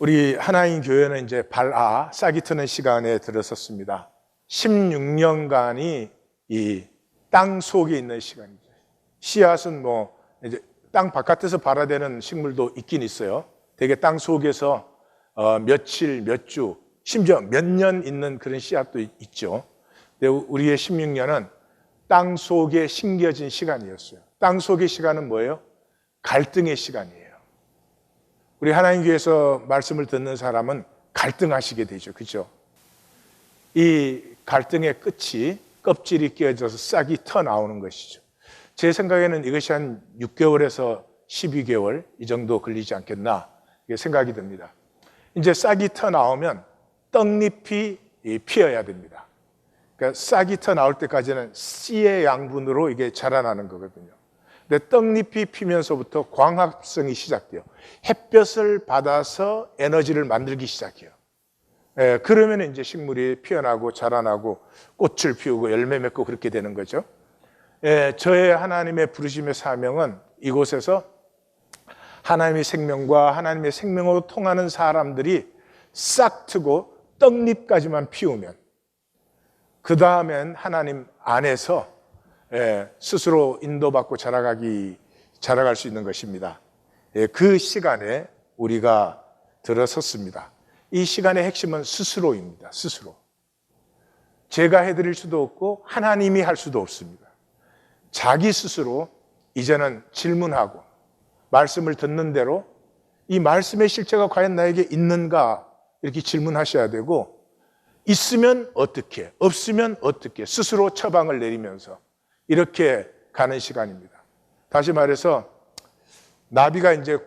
우리 하나님 교회는 이제 발아 싹이 트는 시간에 들어섰습니다. 16년간이 이 땅 속에 있는 시간이죠. 씨앗은 뭐 이제 땅 바깥에서 발아되는 식물도 있긴 있어요. 되게 땅 속에서 며칠, 몇 주, 심지어 몇 년 있는 그런 씨앗도 있죠. 근데 우리의 16년은 땅 속에 심겨진 시간이었어요. 땅 속의 시간은 뭐예요? 갈등의 시간이에요. 우리 하나님 교회에서 말씀을 듣는 사람은 갈등하시게 되죠. 그렇죠? 이 갈등의 끝이 껍질이 끼어져서 싹이 터 나오는 것이죠. 제 생각에는 이것이 한 6개월에서 12개월 이 정도 걸리지 않겠나 생각이 듭니다. 이제 싹이 터 나오면 떡잎이 피어야 됩니다. 그러니까 싹이 터 나올 때까지는 씨의 양분으로 이게 자라나는 거거든요. 근데 떡잎이 피면서부터 광합성이 시작돼요. 햇볕을 받아서 에너지를 만들기 시작해요. 그러면 이제 식물이 피어나고 자라나고 꽃을 피우고 열매 맺고 그렇게 되는 거죠. 저의 하나님의 부르심의 사명은 이곳에서 하나님의 생명과 하나님의 생명으로 통하는 사람들이 싹 트고 떡잎까지만 피우면 그 다음엔 하나님 안에서 스스로 인도받고 자라갈 수 있는 것입니다. 그 시간에 우리가 들어섰습니다. 이 시간의 핵심은 스스로입니다. 스스로. 제가 해드릴 수도 없고 하나님이 할 수도 없습니다. 자기 스스로 이제는 질문하고 말씀을 듣는 대로 이 말씀의 실체가 과연 나에게 있는가 이렇게 질문하셔야 되고, 있으면 어떻게, 없으면 어떻게 스스로 처방을 내리면서 이렇게 가는 시간입니다. 다시 말해서 나비가 이제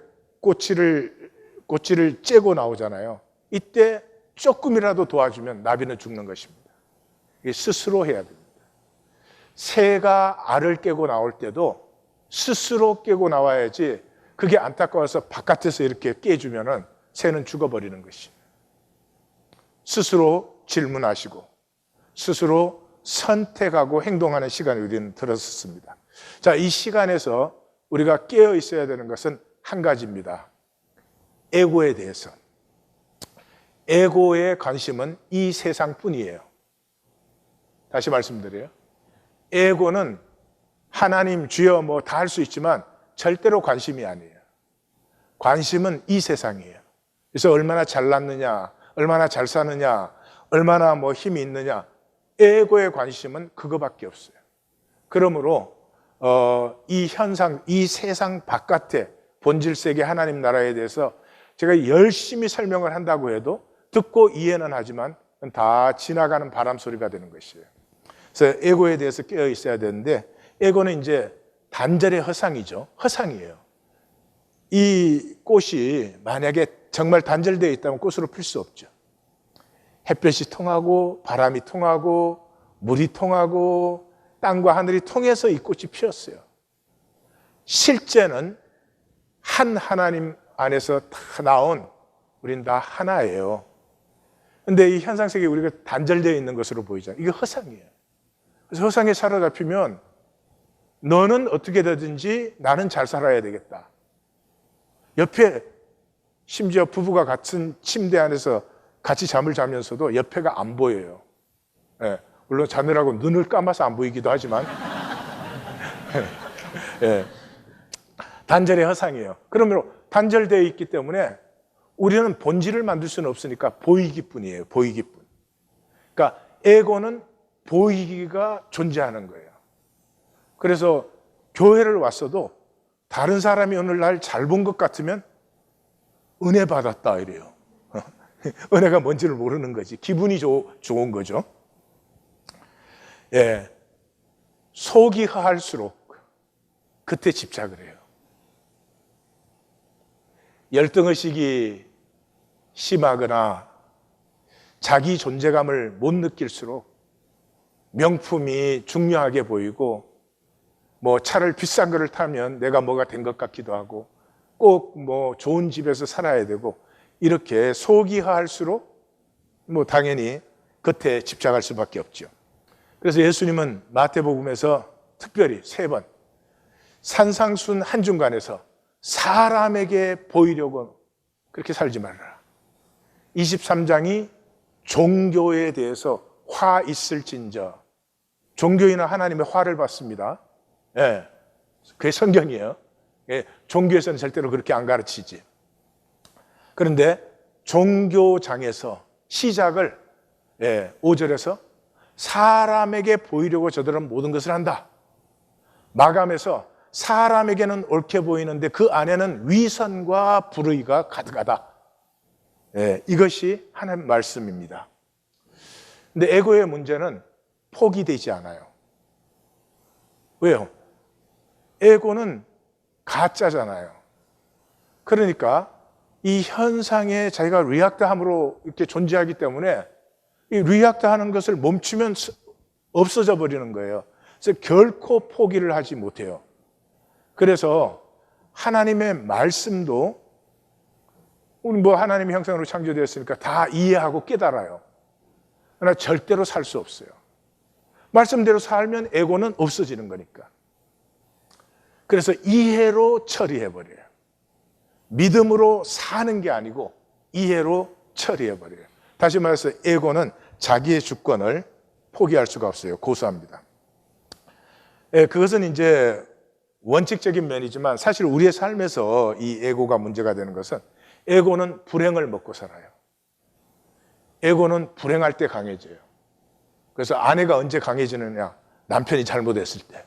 꼬치를 째고 나오잖아요. 이때 조금이라도 도와주면 나비는 죽는 것입니다. 이게 스스로 해야 됩니다. 새가 알을 깨고 나올 때도 스스로 깨고 나와야지, 그게 안타까워서 바깥에서 이렇게 깨주면은 새는 죽어버리는 것입니다. 스스로 질문하시고 스스로 선택하고 행동하는 시간이 우리는 들어섰습니다. 자, 이 시간에서 우리가 깨어 있어야 되는 것은 한 가지입니다. 에고에 대해서. 에고의 관심은 이 세상뿐이에요. 다시 말씀드려요. 에고는 하나님, 주여 뭐 다 할 수 있지만 절대로 관심이 아니에요. 관심은 이 세상이에요. 그래서 얼마나 잘났느냐, 얼마나 잘 사느냐, 얼마나 뭐 힘이 있느냐, 에고의 관심은 그거밖에 없어요. 그러므로 이 현상, 이 세상 바깥의 본질 세계 하나님 나라에 대해서 제가 열심히 설명을 한다고 해도 듣고 이해는 하지만 다 지나가는 바람 소리가 되는 것이에요. 그래서 에고에 대해서 깨어 있어야 되는데, 에고는 이제 단절의 허상이죠. 허상이에요. 이 꽃이 만약에 정말 단절되어 있다면 꽃으로 필 수 없죠. 햇볕이 통하고 바람이 통하고 물이 통하고 땅과 하늘이 통해서 이 꽃이 피었어요. 실제는 한 하나님 안에서 다 나온 우린 다 하나예요. 근데 이 현상세계에 우리가 단절되어 있는 것으로 보이잖아요. 이게 허상이에요. 그래서 허상에 사로잡히면 너는 어떻게 되든지 나는 잘 살아야 되겠다. 옆에 심지어 부부가 같은 침대 안에서 같이 잠을 자면서도 옆에가 안 보여요. 물론 자느라고 눈을 감아서 안 보이기도 하지만 단절의 허상이에요. 그러므로 단절되어 있기 때문에 우리는 본질을 만들 수는 없으니까 보이기뿐이에요. 보이기뿐. 그러니까 에고는 보이기가 존재하는 거예요. 그래서 교회를 왔어도 다른 사람이 오늘날 잘 본 것 같으면 은혜 받았다 이래요. 은혜가 뭔지를 모르는 거지. 기분이 좋은 거죠. 속이 허할수록 그때 집착을 해요. 열등의식이 심하거나 자기 존재감을 못 느낄수록 명품이 중요하게 보이고, 뭐 차를 비싼 거를 타면 내가 뭐가 된 것 같기도 하고, 꼭 뭐 좋은 집에서 살아야 되고, 이렇게 속이 허할수록 뭐 당연히 겉에 집착할 수밖에 없죠. 그래서 예수님은 마태복음에서 특별히 3번 산상순 한중간에서 사람에게 보이려고 그렇게 살지 말아라. 23장이 종교에 대해서 화 있을진저, 종교인은 하나님의 화를 받습니다. 예, 그게 성경이에요. 예, 종교에서는 절대로 그렇게 안 가르치지. 그런데 종교장에서 시작을 5절에서 사람에게 보이려고 저들은 모든 것을 한다. 마감해서 사람에게는 옳게 보이는데 그 안에는 위선과 불의가 가득하다. 이것이 하나님 말씀입니다. 근데 에고의 문제는 포기되지 않아요. 왜요? 에고는 가짜잖아요. 그러니까 이 현상에 자기가 리액트함으로 이렇게 존재하기 때문에 이 리액트하는 것을 멈추면 없어져 버리는 거예요. 그래서 결코 포기를 하지 못해요. 그래서 하나님의 말씀도 우리 뭐 하나님의 형상으로 창조되었으니까 다 이해하고 깨달아요. 그러나 절대로 살 수 없어요. 말씀대로 살면 에고는 없어지는 거니까. 그래서 이해로 처리해버려요. 믿음으로 사는 게 아니고 이해로 처리해버려요. 다시 말해서 에고는 자기의 주권을 포기할 수가 없어요. 고수합니다. 그것은 이제 원칙적인 면이지만 사실 우리의 삶에서 이 에고가 문제가 되는 것은 에고는 불행을 먹고 살아요. 에고는 불행할 때 강해져요. 그래서 아내가 언제 강해지느냐? 남편이 잘못했을 때.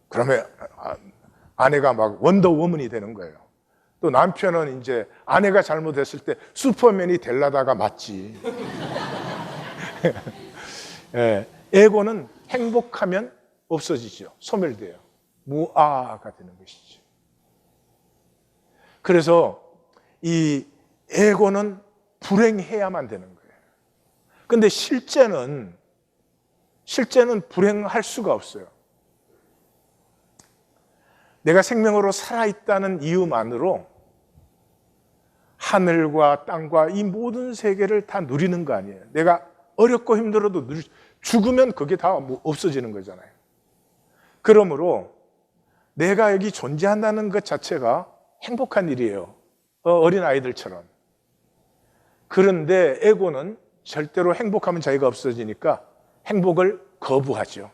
그러면 아내가 막 원더우먼이 되는 거예요. 또 남편은 이제 아내가 잘못했을 때 슈퍼맨이 되려다가 맞지. 에고는 행복하면 없어지죠. 소멸돼요. 무아가 되는 것이죠. 그래서 이 에고는 불행해야만 되는 거예요. 근데 실제는 불행할 수가 없어요. 내가 생명으로 살아있다는 이유만으로 하늘과 땅과 이 모든 세계를 다 누리는 거 아니에요. 내가 어렵고 힘들어도 죽으면 그게 다 없어지는 거잖아요. 그러므로 내가 여기 존재한다는 것 자체가 행복한 일이에요. 어린 아이들처럼. 그런데 에고는 절대로 행복하면 자기가 없어지니까 행복을 거부하죠.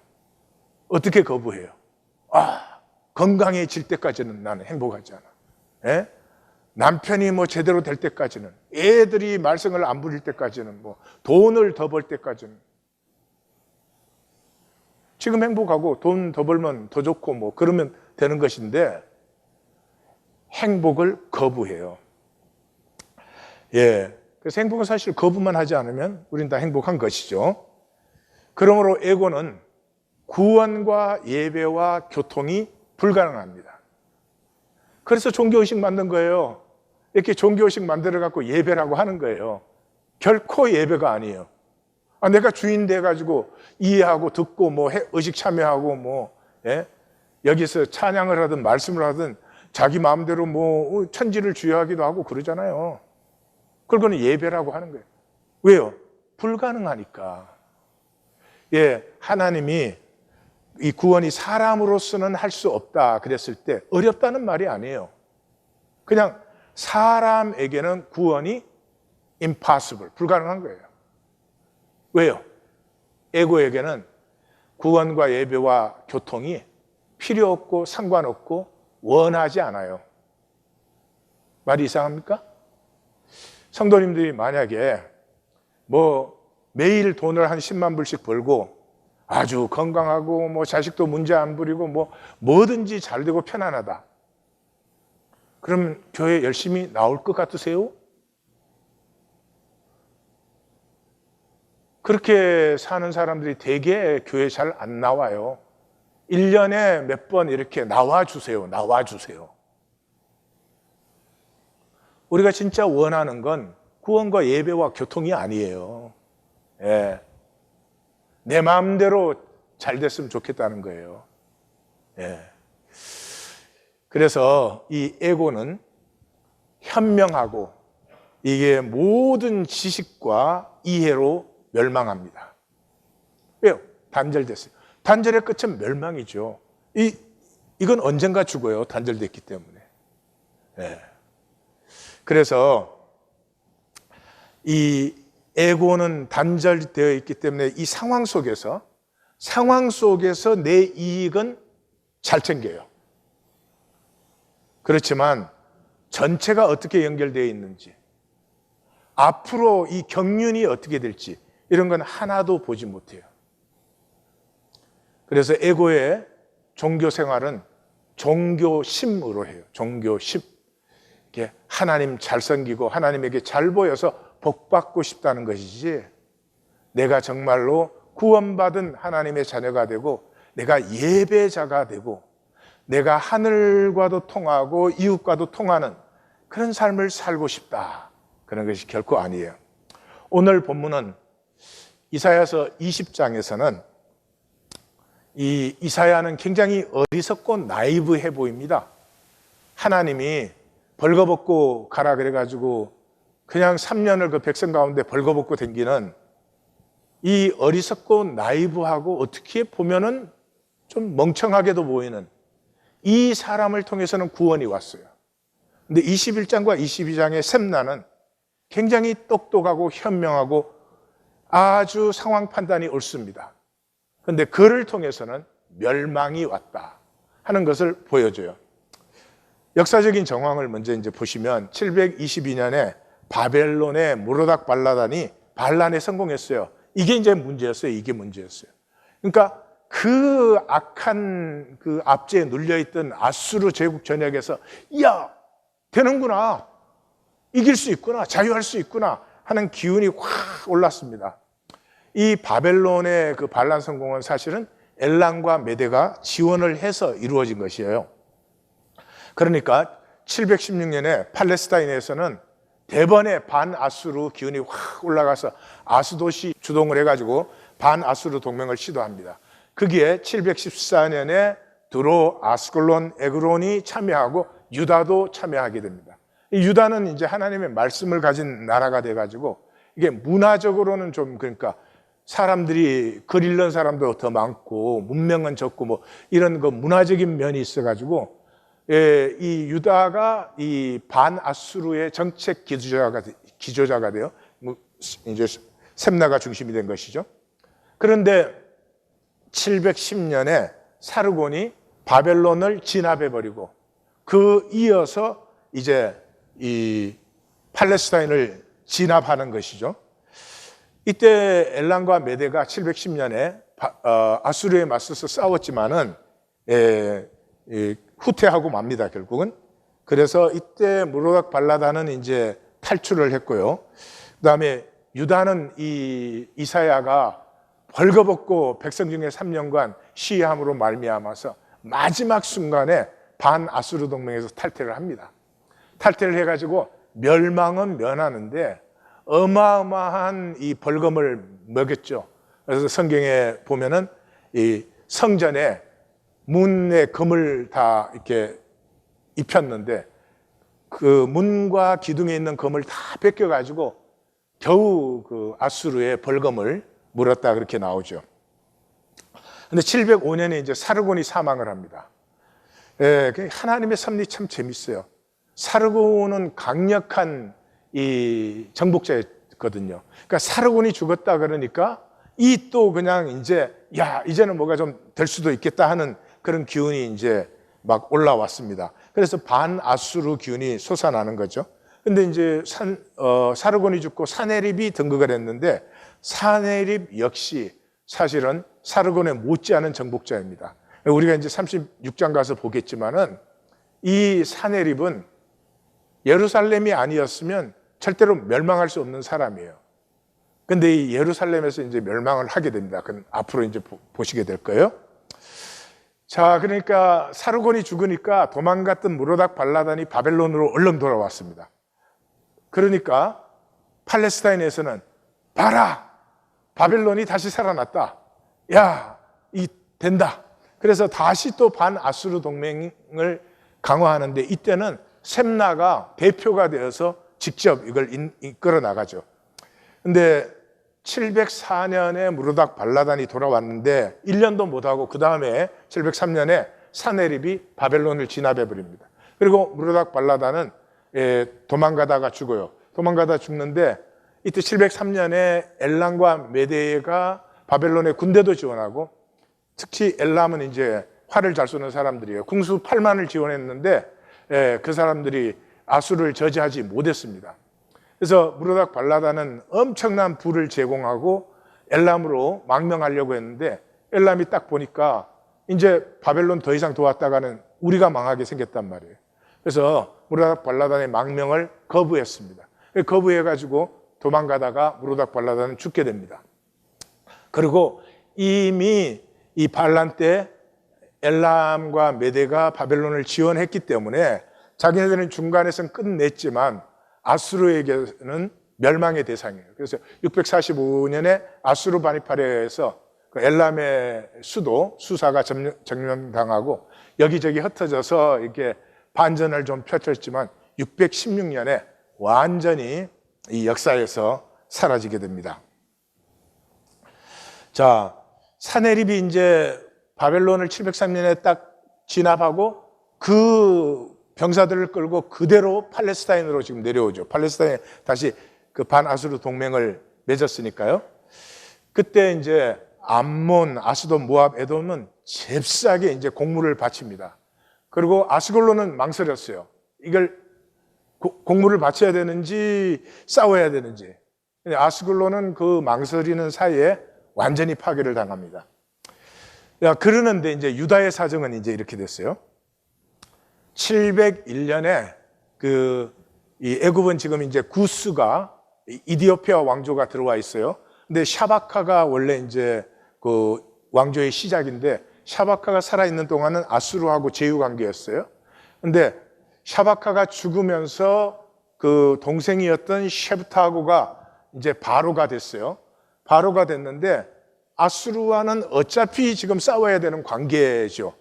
어떻게 거부해요? 건강해질 때까지는 나는 행복하지 않아. 남편이 뭐 제대로 될 때까지는, 애들이 말썽을 안 부릴 때까지는, 뭐 돈을 더 벌 때까지는. 지금 행복하고 돈 더 벌면 더 좋고 뭐 그러면 되는 것인데 행복을 거부해요. 그래서 행복은 사실 거부만 하지 않으면 우린 다 행복한 것이죠. 그러므로 에고는 구원과 예배와 교통이 불가능합니다. 그래서 종교의식 만든 거예요. 이렇게 종교의식 만들어갖고 예배라고 하는 거예요. 결코 예배가 아니에요. 내가 주인 돼가지고 이해하고 듣고 뭐 의식 참여하고 뭐 여기서 찬양을 하든 말씀을 하든 자기 마음대로 뭐 천지를 주여하기도 하고 그러잖아요. 그거는 예배라고 하는 거예요. 왜요? 불가능하니까. 하나님이 이 구원이 사람으로서는 할 수 없다 그랬을 때 어렵다는 말이 아니에요. 그냥 사람에게는 구원이 impossible, 불가능한 거예요. 왜요? 에고에게는 구원과 예배와 교통이 필요 없고 상관없고 원하지 않아요. 말이 이상합니까? 성도님들이 만약에 뭐 매일 돈을 한 10만 불씩 벌고 아주 건강하고 뭐 자식도 문제 안 부리고 뭐 뭐든지 잘 되고 편안하다. 그럼 교회 열심히 나올 것 같으세요? 그렇게 사는 사람들이 되게 교회 잘 안 나와요. 1년에 몇 번 이렇게 나와주세요. 우리가 진짜 원하는 건 구원과 예배와 교통이 아니에요. 내 마음대로 잘 됐으면 좋겠다는 거예요. 그래서 이 에고는 현명하고 이게 모든 지식과 이해로 멸망합니다. 왜요? 단절됐어요. 단절의 끝은 멸망이죠. 이건 언젠가 죽어요. 단절됐기 때문에. 그래서 이 에고는 단절되어 있기 때문에 이 상황 속에서 내 이익은 잘 챙겨요. 그렇지만 전체가 어떻게 연결되어 있는지, 앞으로 이 경륜이 어떻게 될지 이런 건 하나도 보지 못해요. 그래서 에고의 종교 생활은 종교심으로 해요. 종교심. 이게 하나님 잘 섬기고 하나님에게 잘 보여서 복 받고 싶다는 것이지, 내가 정말로 구원받은 하나님의 자녀가 되고 내가 예배자가 되고 내가 하늘과도 통하고 이웃과도 통하는 그런 삶을 살고 싶다, 그런 것이 결코 아니에요. 오늘 본문은 이사야서 20장에서는 이 이사야는 굉장히 어리석고 나이브해 보입니다. 하나님이 벌거벗고 가라 그래가지고 그냥 3년을 그 백성 가운데 벌거벗고 댕기는 이 어리석고 나이브하고 어떻게 보면은 좀 멍청하게도 보이는 이 사람을 통해서는 구원이 왔어요. 근데 21장과 22장의 셈나는 굉장히 똑똑하고 현명하고 아주 상황 판단이 옳습니다. 그런데 그를 통해서는 멸망이 왔다 하는 것을 보여줘요. 역사적인 정황을 먼저 이제 보시면 722년에 바벨론의 무로닥 발라단이 반란에 성공했어요. 이게 이제 문제였어요. 이게 문제였어요. 그러니까 그 악한 그 압제에 눌려있던 아수르 제국 전역에서 야, 되는구나, 이길 수 있구나, 자유할 수 있구나 하는 기운이 확 올랐습니다. 이 바벨론의 그 반란 성공은 사실은 엘람과 메대가 지원을 해서 이루어진 것이에요. 그러니까 716년에 팔레스타인에서는 대번에 반아수르 기운이 확 올라가서 아수도시 주동을 해가지고 반아수르 동맹을 시도합니다. 거기에 714년에 두로, 아스글론, 에그론이 참여하고 유다도 참여하게 됩니다. 이 유다는 이제 하나님의 말씀을 가진 나라가 돼가지고 이게 문화적으로는 좀, 그러니까 사람들이 글 읽는 사람도 더 많고 문명은 적고 뭐 이런 그 문화적인 면이 있어가지고, 이 유다가 이 반아수르의 정책 기조자가 돼요. 이제 셈나가 중심이 된 것이죠. 그런데 710년에 사르곤이 바벨론을 진압해버리고 그 이어서 이제 이 팔레스타인을 진압하는 것이죠. 이때 엘람과 메대가 710년에 아수르에 맞서서 싸웠지만은 후퇴하고 맙니다, 결국은. 그래서 이때 무로닥 발라단은 이제 탈출을 했고요. 그다음에 유다는 이 이사야가 벌거벗고 백성 중에 3년간 시위함으로 말미암아서 마지막 순간에 반아수르 동맹에서 탈퇴를 합니다. 탈퇴를 해가지고 멸망은 면하는데 어마어마한 이 벌금을 먹였죠. 그래서 성경에 보면은 이 성전에 문에 금을 다 이렇게 입혔는데 그 문과 기둥에 있는 금을 다 뺏겨가지고 겨우 그 아수르의 벌금을 물었다, 그렇게 나오죠. 근데 705년에 이제 사르곤이 사망을 합니다. 하나님의 섭리 참 재밌어요. 사르곤은 강력한 이 정복자였거든요. 그러니까 사르곤이 죽었다 그러니까 이 또 그냥 이제 이제는 뭐가 좀 될 수도 있겠다 하는 그런 기운이 이제 막 올라왔습니다. 그래서 반아수르 기운이 솟아나는 거죠. 근데 이제 사르곤이 죽고 사네립이 등극을 했는데 사네립 역시 사실은 사르곤에 못지않은 정복자입니다. 우리가 이제 36장 가서 보겠지만은 이 사네립은 예루살렘이 아니었으면 절대로 멸망할 수 없는 사람이에요. 근데 이 예루살렘에서 이제 멸망을 하게 됩니다. 그건 앞으로 이제 보시게 될 거예요. 자, 그러니까 사르곤이 죽으니까 도망갔던 무로닥 발라단이 바벨론으로 얼른 돌아왔습니다. 그러니까 팔레스타인에서는 봐라, 바벨론이 다시 살아났다. 된다. 그래서 다시 또 반아수르 동맹을 강화하는데 이때는 셈나가 대표가 되어서 직접 이걸 이끌어 나가죠. 근데 704년에 무로닥 발라단이 돌아왔는데 1년도 못하고 그 다음에 703년에 사네립이 바벨론을 진압해 버립니다. 그리고 무로닥 발라단은 도망가다가 죽어요. 도망가다 죽는데 이때 703년에 엘람과 메대가 바벨론의 군대도 지원하고, 특히 엘람은 이제 활을 잘 쏘는 사람들이에요. 궁수 8만을 지원했는데 그 사람들이 아수르를 저지하지 못했습니다. 그래서 무로닥 발라다는 엄청난 부를 제공하고 엘람으로 망명하려고 했는데, 엘람이 딱 보니까 이제 바벨론 더 이상 도왔다가는 우리가 망하게 생겼단 말이에요. 그래서 무로닥 발라단의 망명을 거부했습니다. 거부해가지고 도망가다가 무로닥 발라단은 죽게 됩니다. 그리고 이미 이 반란 때 엘람과 메대가 바벨론을 지원했기 때문에 자기네들은 중간에서는 끝냈지만 아수르에게는 멸망의 대상이에요. 그래서 645년에 아수르 바니파레에서 그 엘람의 수도 수사가 점령당하고 여기저기 흩어져서 이렇게 반전을 좀 펼쳤지만 616년에 완전히 이 역사에서 사라지게 됩니다. 자, 사네립이 이제 바벨론을 703년에 딱 진압하고 그 병사들을 끌고 그대로 팔레스타인으로 지금 내려오죠. 팔레스타인에 다시 그 반아수르 동맹을 맺었으니까요. 그때 이제 암몬, 아스돗, 모압, 에돔은 잽싸게 이제 공물을 바칩니다. 그리고 아스글론은 망설였어요. 이걸 공물을 바쳐야 되는지 싸워야 되는지. 근데 아스글론은 그 망설이는 사이에 완전히 파괴를 당합니다. 그러는데 이제 유다의 사정은 이제 이렇게 됐어요. 701년에 이 애굽은 지금 이제 구스가 이디오피아 왕조가 들어와 있어요. 근데 샤바카가 원래 이제 그 왕조의 시작인데, 샤바카가 살아있는 동안은 아수르하고 제휴 관계였어요. 근데 샤바카가 죽으면서 그 동생이었던 셰브타고가 이제 바로가 됐어요. 바로가 됐는데 아수르와는 어차피 지금 싸워야 되는 관계죠.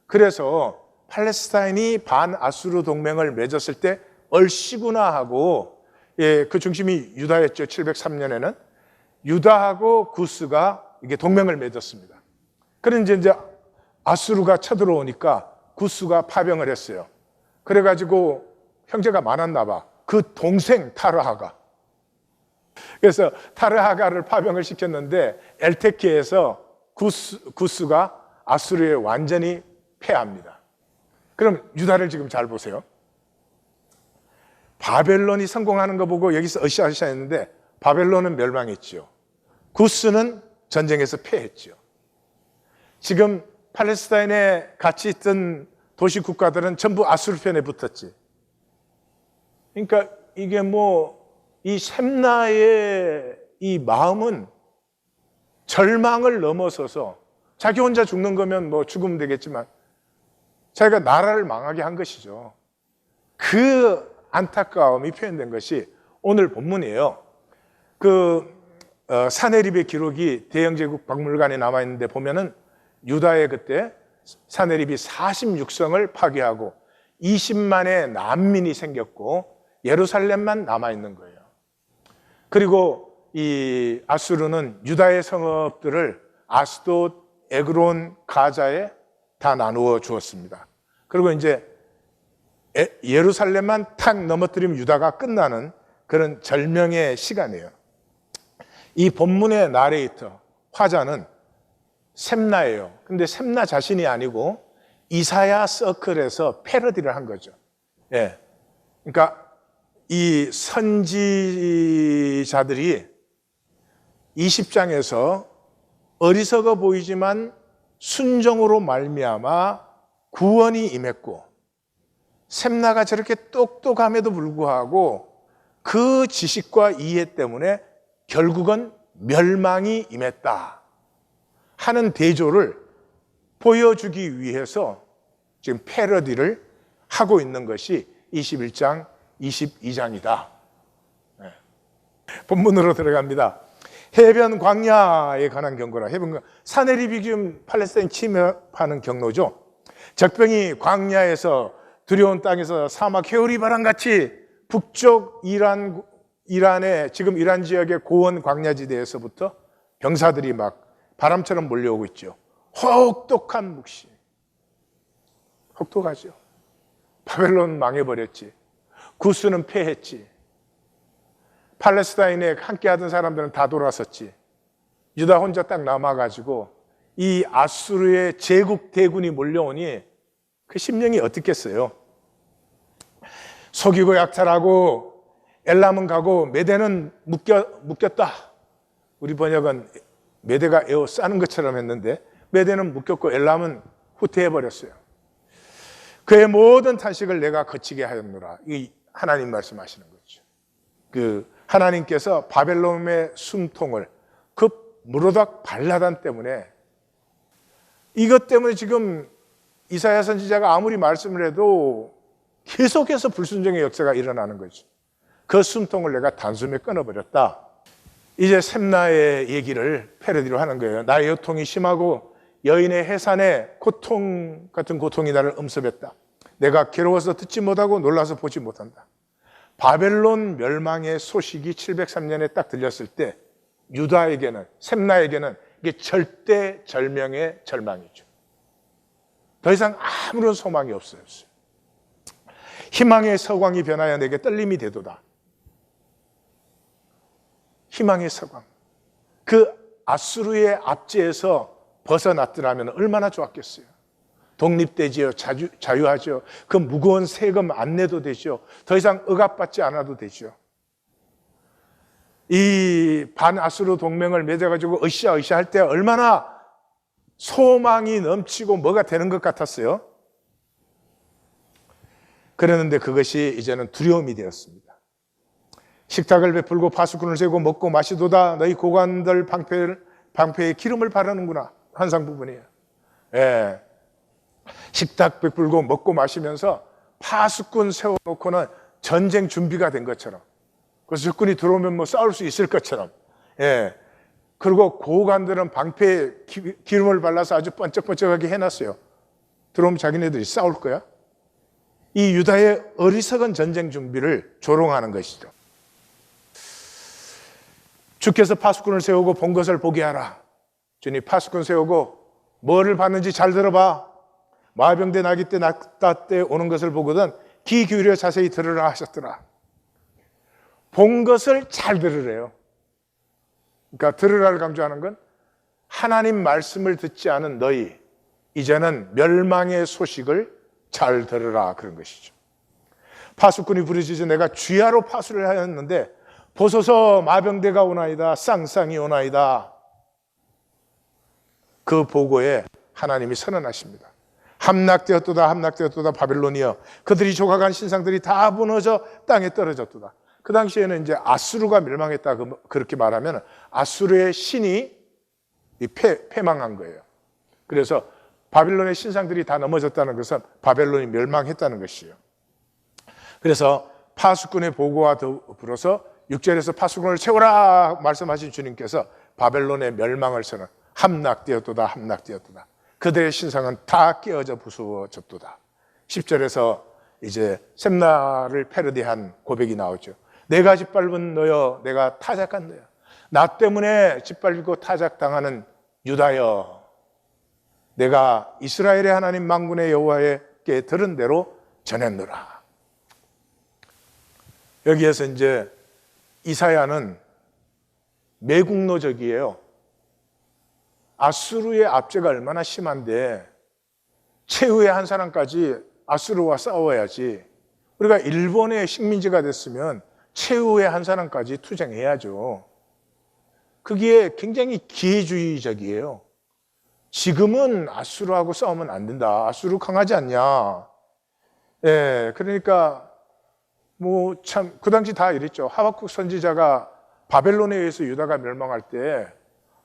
그래서 팔레스타인이 반아수르 동맹을 맺었을 때 얼씨구나 하고, 그 중심이 유다였죠. 703년에는 유다하고 구스가 이게 동맹을 맺었습니다. 그런데 이제 아수르가 쳐들어오니까 구스가 파병을 했어요. 그래가지고 형제가 많았나 봐. 그 동생 타르하가. 그래서 타르하가를 파병을 시켰는데 엘테키에서 구스가 아수르에 완전히 패합니다. 그럼 유다를 지금 잘 보세요. 바벨론이 성공하는 거 보고 여기서 으쌰으쌰 했는데 바벨론은 멸망했지요. 구스는 전쟁에서 패했지요. 지금 팔레스타인에 같이 있던 도시 국가들은 전부 아수르 편에 붙었지. 그러니까 이게 이 셈나의 이 마음은 절망을 넘어서서 자기 혼자 죽는 거면 죽으면 되겠지만 자기가 나라를 망하게 한 것이죠. 그 안타까움이 표현된 것이 오늘 본문이에요. 사네립의 기록이 대영제국 박물관에 남아있는데 보면은 유다의 그때 사네립이 46성을 파괴하고 20만의 난민이 생겼고 예루살렘만 남아있는 거예요. 그리고 이 아수르는 유다의 성읍들을 아스돗, 에그론, 가자에 다 나누어 주었습니다. 그리고 이제 예루살렘만 탁 넘어뜨리면 유다가 끝나는 그런 절명의 시간이에요. 이 본문의 나레이터, 화자는 셈나예요. 근데 셈나 자신이 아니고 이사야 서클에서 패러디를 한 거죠. 예. 그러니까 이 선지자들이 20장에서 어리석어 보이지만 순종으로 말미암아 구원이 임했고, 셈나가 저렇게 똑똑함에도 불구하고 그 지식과 이해 때문에 결국은 멸망이 임했다 하는 대조를 보여주기 위해서 지금 패러디를 하고 있는 것이 21장, 22장이다. 본문으로 들어갑니다. 해변 광야에 관한 경고라. 사네립이 지금 팔레스타인 침입하는 경로죠. 적병이 광야에서 두려운 땅에서 사막 회오리 바람같이 북쪽 이란의 지금 이란 지역의 고원 광야지대에서부터 병사들이 막 바람처럼 몰려오고 있죠. 혹독한 묵시. 혹독하죠. 바벨론 망해버렸지. 구스는 패했지. 팔레스타인에 함께 하던 사람들은 다 돌아섰지. 유다 혼자 딱 남아가지고 이 아수르의 제국 대군이 몰려오니 그 심령이 어떻겠어요? 속이고 약탈하고 엘람은 가고 메대는 묶였다. 우리 번역은 메대가 에워 싸는 것처럼 했는데 메대는 묶였고 엘람은 후퇴해버렸어요. 그의 모든 탄식을 내가 거치게 하였노라. 이 하나님 말씀하시는 거죠. 그 하나님께서 바벨론의 숨통을 그 무로닥 발라단 때문에 이것 때문에 지금 이사야 선지자가 아무리 말씀을 해도 계속해서 불순종의 역사가 일어나는 거죠. 그 숨통을 내가 단숨에 끊어버렸다. 이제 셈나의 얘기를 패러디로 하는 거예요. 나의 요통이 심하고 여인의 해산에 고통 같은 고통이 나를 엄습했다. 내가 괴로워서 듣지 못하고 놀라서 보지 못한다. 바벨론 멸망의 소식이 703년에 딱 들렸을 때 유다에게는, 셈나에게는 이게 절대절명의 절망이죠. 더 이상 아무런 소망이 없어요. 희망의 서광이 변하여 내게 떨림이 되도다. 희망의 서광. 그 아수르의 압제에서 벗어났더라면 얼마나 좋았겠어요. 독립되지요. 자유하죠. 그 무거운 세금 안 내도 되죠. 더 이상 억압받지 않아도 되죠. 이 반아수르 동맹을 맺어가지고 으쌰으쌰 할 때 얼마나 소망이 넘치고 뭐가 되는 것 같았어요. 그랬는데 그것이 이제는 두려움이 되었습니다. 식탁을 베풀고 파수꾼을 세고 먹고 마시도다. 너희 고관들 방패에 기름을 바르는구나. 환상 부분이에요. 예. 식탁 베풀고 먹고 마시면서 파수꾼 세워놓고는 전쟁 준비가 된 것처럼, 그래서 적군이 들어오면 뭐 싸울 수 있을 것처럼, 예. 그리고 고관들은 방패에 기름을 발라서 아주 번쩍번쩍하게 해놨어요. 들어오면 자기네들이 싸울 거야. 이 유다의 어리석은 전쟁 준비를 조롱하는 것이죠. 주께서 파수꾼을 세우고 본 것을 보게 하라. 주님 파수꾼 세우고 뭐를 봤는지 잘 들어봐. 마병대 나기 때 낙타 때 오는 것을 보거든 귀 기울여 자세히 들으라 하셨더라. 본 것을 잘 들으래요. 그러니까 들으라를 강조하는 건 하나님 말씀을 듣지 않은 너희, 이제는 멸망의 소식을 잘 들으라, 그런 것이죠. 파수꾼이 부르짖어 내가 주야로 파수를 하였는데 보소서 마병대가 오나이다. 쌍쌍이 오나이다. 그 보고에 하나님이 선언하십니다. 함락되었도다 함락되었도다 바벨론이여, 그들이 조각한 신상들이 다 무너져 땅에 떨어졌도다. 그 당시에는 이제 아수르가 멸망했다 그렇게 말하면 아수르의 신이 패망한 거예요. 그래서 바벨론의 신상들이 다 넘어졌다는 것은 바벨론이 멸망했다는 것이에요. 그래서 파수꾼의 보고와 더불어서 6절에서 파수꾼을 채우라 말씀하신 주님께서 바벨론의 멸망을 선언, 함락되었도다 함락되었도다. 그들의 신상은 다 깨어져 부수어졌도다. 10절에서 이제 셈나를 패러디한 고백이 나오죠. 내가 짓밟은 너여, 내가 타작한 너여, 나 때문에 짓밟고 타작당하는 유다여, 내가 이스라엘의 하나님 만군의 여호와께 들은 대로 전했노라. 여기에서 이제 이사야는 매국노적이에요. 아수르의 압제가 얼마나 심한데 최후의 한 사람까지 아수르와 싸워야지. 우리가 일본의 식민지가 됐으면 최후의 한 사람까지 투쟁해야죠. 그게 굉장히 기회주의적이에요. 지금은 아수르하고 싸우면 안 된다. 아수르 강하지 않냐. 예, 그러니까 뭐 참 그 당시 다 이랬죠. 하박국 선지자가 바벨론에 의해서 유다가 멸망할 때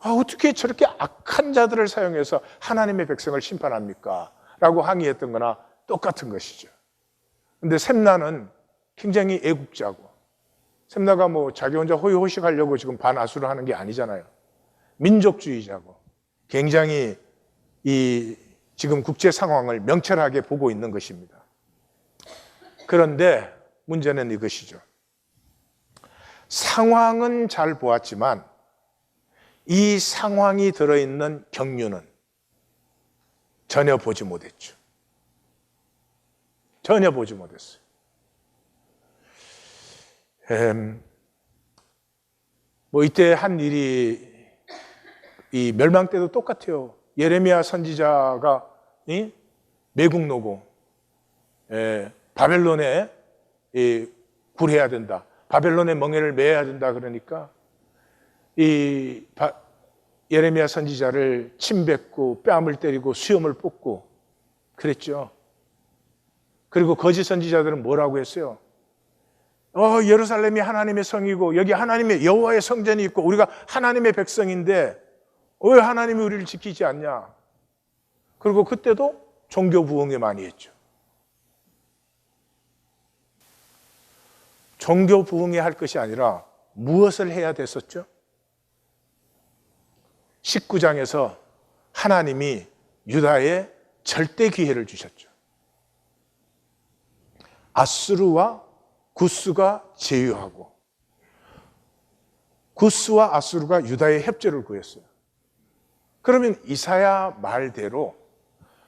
어떻게 저렇게 악한 자들을 사용해서 하나님의 백성을 심판합니까? 라고 항의했던 거나 똑같은 것이죠. 근데 셈나는 굉장히 애국자고, 셈나가 뭐 자기 혼자 호의호식하려고 지금 반아수를 하는 게 아니잖아요. 민족주의자고 굉장히 이 지금 국제 상황을 명철하게 보고 있는 것입니다. 그런데 문제는 이것이죠. 상황은 잘 보았지만 이 상황이 들어있는 경륜은 전혀 보지 못했죠. 전혀 보지 못했어요. 뭐 이때 한 일이 이 멸망 때도 똑같아요. 예레미야 선지자가 매국노고 바벨론에 굴해야 된다. 바벨론의 멍에를 매야 된다. 그러니까 예레미야 선지자를 침뱉고 뺨을 때리고 수염을 뽑고 그랬죠. 그리고 거짓 선지자들은 뭐라고 했어요? 예루살렘이 하나님의 성이고 여기 하나님의 여호와의 성전이 있고 우리가 하나님의 백성인데 왜 하나님이 우리를 지키지 않냐? 그리고 그때도 종교 부흥에 많이 했죠. 종교 부흥에 할 것이 아니라 무엇을 해야 됐었죠? 19장에서 하나님이 유다에 절대 기회를 주셨죠. 아수르와 구스가 제휴하고 구스와 아수르가 유다의 협조를 구했어요. 그러면 이사야 말대로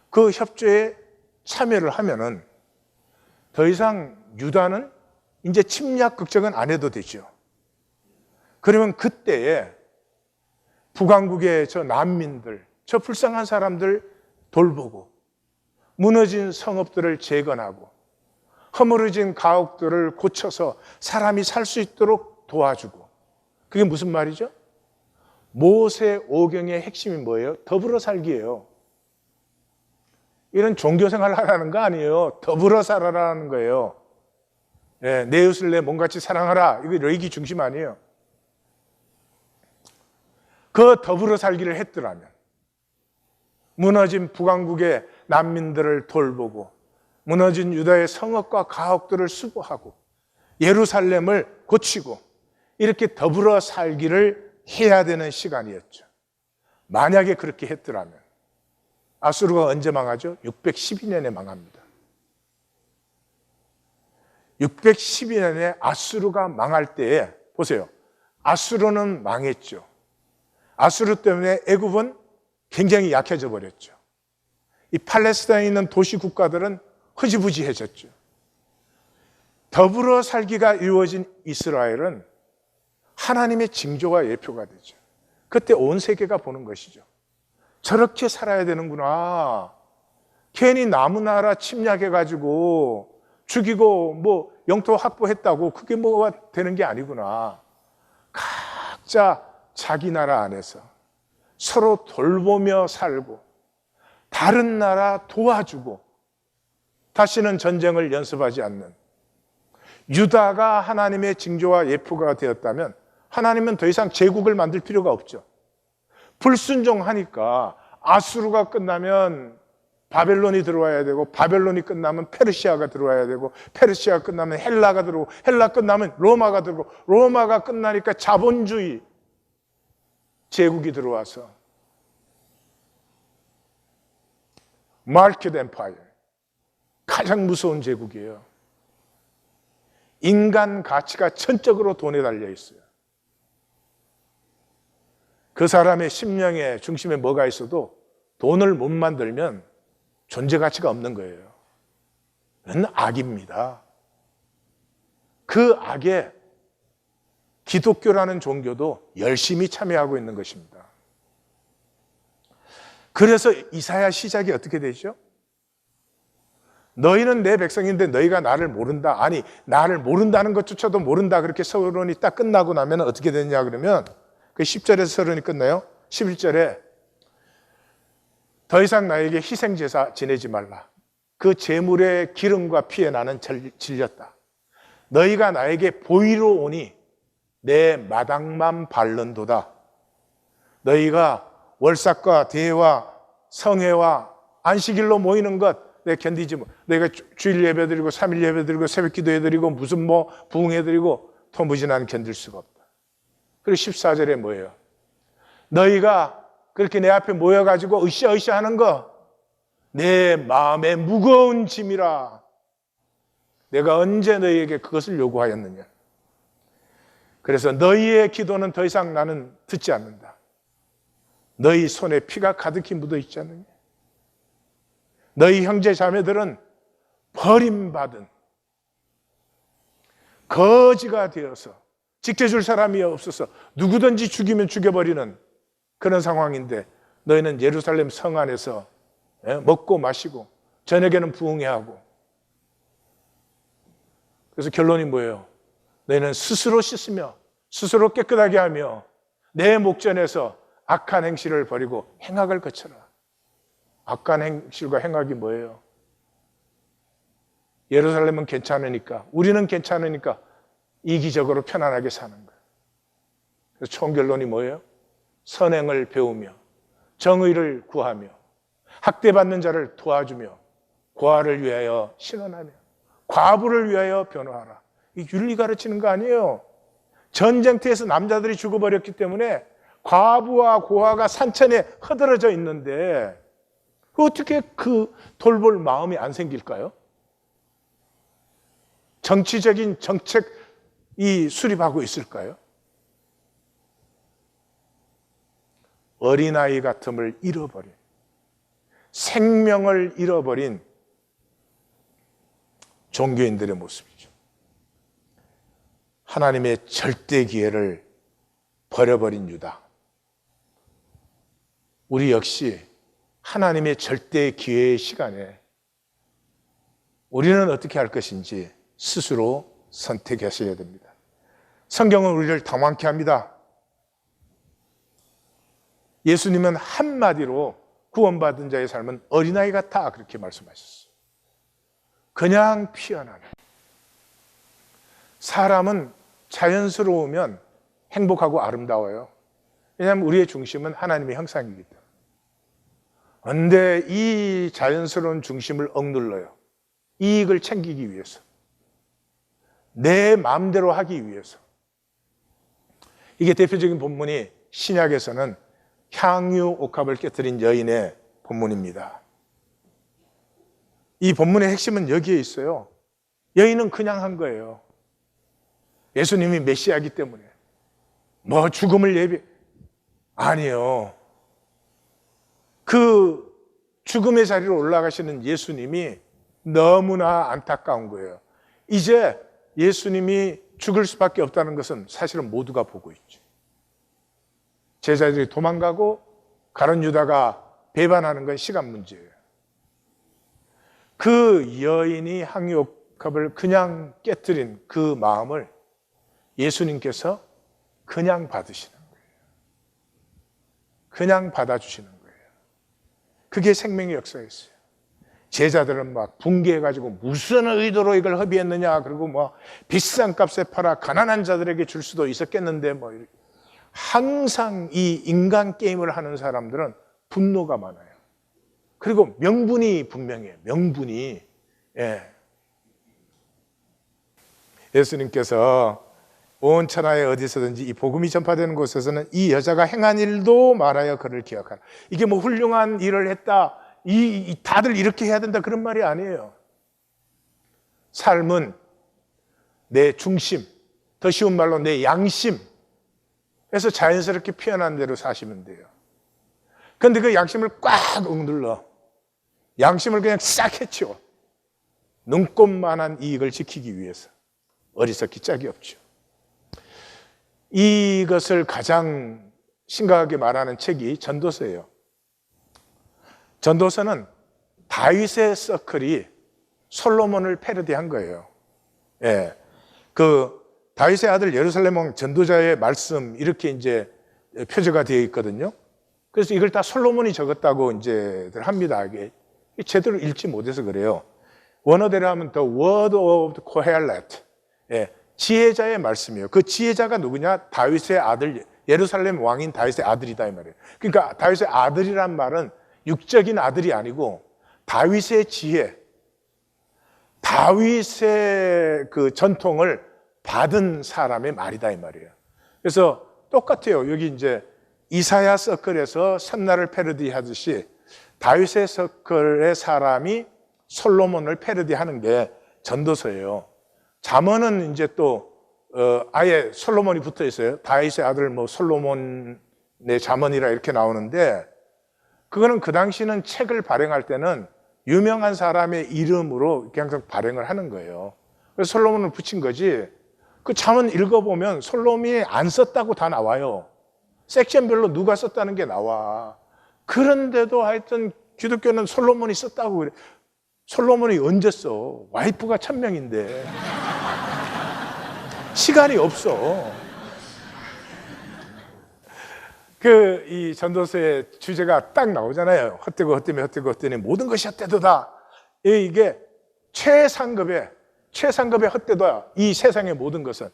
그 협조에 참여를 하면은 더 이상 유다는 이제 침략 걱정은 안 해도 되죠. 그러면 그때에 북왕국의 저 난민들, 저 불쌍한 사람들 돌보고 무너진 성읍들을 재건하고 허물어진 가옥들을 고쳐서 사람이 살 수 있도록 도와주고, 그게 무슨 말이죠? 모세 오경의 핵심이 뭐예요? 더불어 살기예요. 이런 종교생활을 하라는 거 아니에요. 더불어 살아라는 거예요. 내 이웃을 내 몸같이 사랑하라. 이거 레이기 중심 아니에요. 그 더불어 살기를 했더라면 무너진 북왕국의 난민들을 돌보고 무너진 유다의 성읍과 가옥들을 수보하고 예루살렘을 고치고 이렇게 더불어 살기를 해야 되는 시간이었죠. 만약에 그렇게 했더라면 아수르가 언제 망하죠? 612년에 망합니다. 612년에 아수르가 망할 때에 보세요. 아수르는 망했죠. 아수르 때문에 애굽은 굉장히 약해져 버렸죠. 이 팔레스타인에 있는 도시 국가들은 흐지부지해졌죠. 더불어 살기가 이루어진 이스라엘은 하나님의 징조와 예표가 되죠. 그때 온 세계가 보는 것이죠. 저렇게 살아야 되는구나. 괜히 남의 나라 침략해가지고 죽이고 뭐 영토 확보했다고 그게 뭐가 되는 게 아니구나. 각자 자기 나라 안에서 서로 돌보며 살고 다른 나라 도와주고 다시는 전쟁을 연습하지 않는, 유다가 하나님의 징조와 예표가 되었다면 하나님은 더 이상 제국을 만들 필요가 없죠. 불순종하니까 아수르가 끝나면 바벨론이 들어와야 되고, 바벨론이 끝나면 페르시아가 들어와야 되고, 페르시아가 끝나면 헬라가 들어오고, 헬라 끝나면 로마가 들어오고, 로마가 끝나니까 자본주의 제국이 들어와서 마켓 엠파이어, 가장 무서운 제국이에요. 인간 가치가 전적으로 돈에 달려 있어요. 그 사람의 심령의 중심에 뭐가 있어도 돈을 못 만들면 존재 가치가 없는 거예요. 그건 악입니다. 그 악에 기독교라는 종교도 열심히 참여하고 있는 것입니다. 그래서 이사야 시작이 어떻게 되죠? 너희는 내 백성인데 너희가 나를 모른다. 아니, 나를 모른다는 것조차도 모른다. 그렇게 서론이 딱 끝나고 나면 어떻게 되냐 그러면 그 10절에서 서론이 끝나요. 11절에 더 이상 나에게 희생제사 지내지 말라. 그 제물의 기름과 피에 나는 질렸다. 너희가 나에게 보이러 오니 내 마당만 밟는도다. 너희가 월삭과 대회와 성회와 안식일로 모이는 것 내가 견디지 못. 너희가 주일 예배 드리고 3일 예배 드리고 새벽 기도해 드리고 무슨 뭐 부흥해 드리고 도무지 난 견딜 수가 없다. 그리고 14절에 뭐예요? 너희가 그렇게 내 앞에 모여가지고 으쌰으쌰 하는 거 내 마음에 무거운 짐이라. 내가 언제 너희에게 그것을 요구하였느냐. 그래서 너희의 기도는 더 이상 나는 듣지 않는다. 너희 손에 피가 가득히 묻어 있지 않느냐. 너희 형제 자매들은 버림받은 거지가 되어서 지켜줄 사람이 없어서 누구든지 죽이면 죽여버리는 그런 상황인데 너희는 예루살렘 성 안에서 먹고 마시고 저녁에는 부흥회하고. 그래서 결론이 뭐예요? 너희는 스스로 씻으며 스스로 깨끗하게 하며 내 목전에서 악한 행실을 버리고 행악을 거쳐라. 악한 행실과 행악이 뭐예요? 예루살렘은 괜찮으니까, 우리는 괜찮으니까 이기적으로 편안하게 사는 거예요. 그래서 총 결론이 뭐예요? 선행을 배우며 정의를 구하며 학대받는 자를 도와주며 고아를 위하여 신원하며 과부를 위하여 변호하라. 이 윤리 가르치는 거 아니에요. 전쟁터에서 남자들이 죽어버렸기 때문에 과부와 고아가 산천에 허들어져 있는데 어떻게 그 돌볼 마음이 안 생길까요? 정치적인 정책이 수립하고 있을까요? 어린아이 같음을 잃어버린, 생명을 잃어버린 종교인들의 모습이죠. 하나님의 절대 기회를 버려버린 유다. 우리 역시 하나님의 절대 기회의 시간에 우리는 어떻게 할 것인지 스스로 선택하셔야 됩니다. 성경은 우리를 당황케 합니다. 예수님은 한마디로 구원받은 자의 삶은 어린아이 같아 그렇게 말씀하셨어요. 그냥 피어나는. 사람은 자연스러우면 행복하고 아름다워요. 왜냐하면 우리의 중심은 하나님의 형상이기 때문에. 그런데 이 자연스러운 중심을 억눌러요. 이익을 챙기기 위해서. 내 마음대로 하기 위해서. 이게 대표적인 본문이 신약에서는 향유 옥합을 깨뜨린 여인의 본문입니다. 이 본문의 핵심은 여기에 있어요. 여인은 그냥 한 거예요. 예수님이 메시아이기 때문에. 뭐 죽음을 아니요. 그 죽음의 자리로 올라가시는 예수님이 너무나 안타까운 거예요. 이제 예수님이 죽을 수밖에 없다는 것은 사실은 모두가 보고 있죠. 제자들이 도망가고 가룟 유다가 배반하는 건 시간 문제예요. 그 여인이 향유옥합을 그냥 깨뜨린 그 마음을 예수님께서 그냥 받으시는 거예요. 그냥 받아주시는 거예요. 그게 생명의 역사였어요. 제자들은 막 붕괴해가지고 무슨 의도로 이걸 허비했느냐, 그리고 뭐 비싼 값에 팔아 가난한 자들에게 줄 수도 있었겠는데 뭐 항상 이 인간 게임을 하는 사람들은 분노가 많아요. 그리고 명분이 분명해요. 명분이. 예수님께서 온 천하에 어디서든지 이 복음이 전파되는 곳에서는 이 여자가 행한 일도 말하여 그를 기억하라. 이게 뭐 훌륭한 일을 했다, 다들 이렇게 해야 된다 그런 말이 아니에요. 삶은 내 중심, 더 쉬운 말로 내 양심에서 자연스럽게 피어난 대로 사시면 돼요. 그런데 그 양심을 꽉 억눌러 양심을 그냥 싹 해치워 눈꼽만한 이익을 지키기 위해서 어리석기 짝이 없죠. 이것을 가장 심각하게 말하는 책이 전도서예요. 전도서는 다윗의 서클이 솔로몬을 패러디한 거예요. 그 다윗의 아들 예루살렘 왕 전도자의 말씀 이렇게 이제 표제가 되어 있거든요. 그래서 이걸 다 솔로몬이 적었다고 이제들 합니다. 이게 제대로 읽지 못해서 그래요. 원어대로 하면 The Word of Kohelet, 지혜자의 말씀이에요. 그 지혜자가 누구냐? 다윗의 아들, 예루살렘 왕인 다윗의 아들이다 이 말이에요. 그러니까 다윗의 아들이란 말은 육적인 아들이 아니고 다윗의 지혜, 다윗의 그 전통을 받은 사람의 말이다 이 말이에요. 그래서 똑같아요. 여기 이제 이사야 서클에서 선나를 패러디하듯이 다윗의 서클의 사람이 솔로몬을 패러디하는 게 전도서예요. 잠언은 이제 또 아예 솔로몬이 붙어 있어요. 다윗의 아들 뭐 솔로몬의 잠언이라 이렇게 나오는데 그거는 그 당시는 책을 발행할 때는 유명한 사람의 이름으로 이렇게 항상 발행을 하는 거예요. 그래서 솔로몬을 붙인 거지 그 잠언 읽어보면 솔로몬이 안 썼다고 다 나와요. 섹션별로 누가 썼다는 게 나와. 그런데도 하여튼 기독교는 솔로몬이 썼다고 그래. 솔로몬이 언제 써? 와이프가 1000명인데. 시간이 없어. 이 전도서의 주제가 딱 나오잖아요. 헛되고 헛되며 헛되고 헛되니 모든 것이 헛되도다. 이게 최상급의 헛되도다. 이 세상의 모든 것은.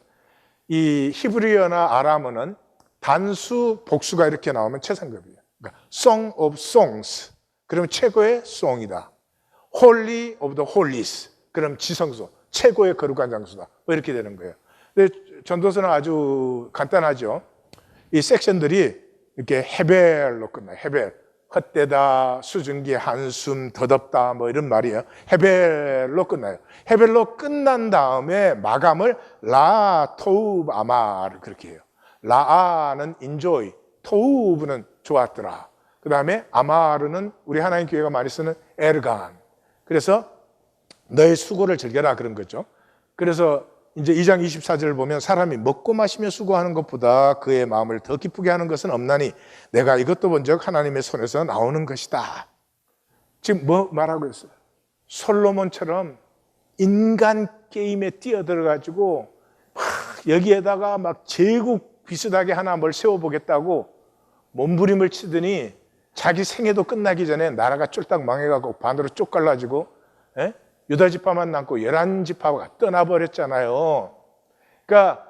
이 히브리어나 아람어는 단수, 복수가 이렇게 나오면 최상급이에요. 그러니까 Song of Songs. 그러면 최고의 송이다. Holy of the Holies. 그럼 지성소. 최고의 거룩한 장소다. 뭐 이렇게 되는 거예요. 근데 전도서는 아주 간단하죠. 이 섹션들이 이렇게 헤벨로 끝나요. 헤벨. 헛되다, 수증기, 한숨, 더덥다, 뭐 이런 말이에요. 헤벨로 끝나요. 헤벨로 끝난 다음에 마감을 라, 토우브, 아마를 그렇게 해요. 라아는 enjoy, 토우브는 좋았더라. 그 다음에 아마르는 우리 하나님 교회가 많이 쓰는 에르간. 그래서 너의 수고를 즐겨라 그런 거죠. 그래서 이제 2장 24절을 보면 사람이 먹고 마시며 수고하는 것보다 그의 마음을 더 기쁘게 하는 것은 없나니 내가 이것도 본즉 하나님의 손에서 나오는 것이다. 지금 뭐 말하고 있어요? 솔로몬처럼 인간 게임에 뛰어들어가지고 여기에다가 막 제국 비슷하게 하나 뭘 세워보겠다고 몸부림을 치더니 자기 생애도 끝나기 전에 나라가 쫄딱 망해가고 반으로 쪽갈라지고 유다 지파만 남고 11지파가 떠나버렸잖아요. 그러니까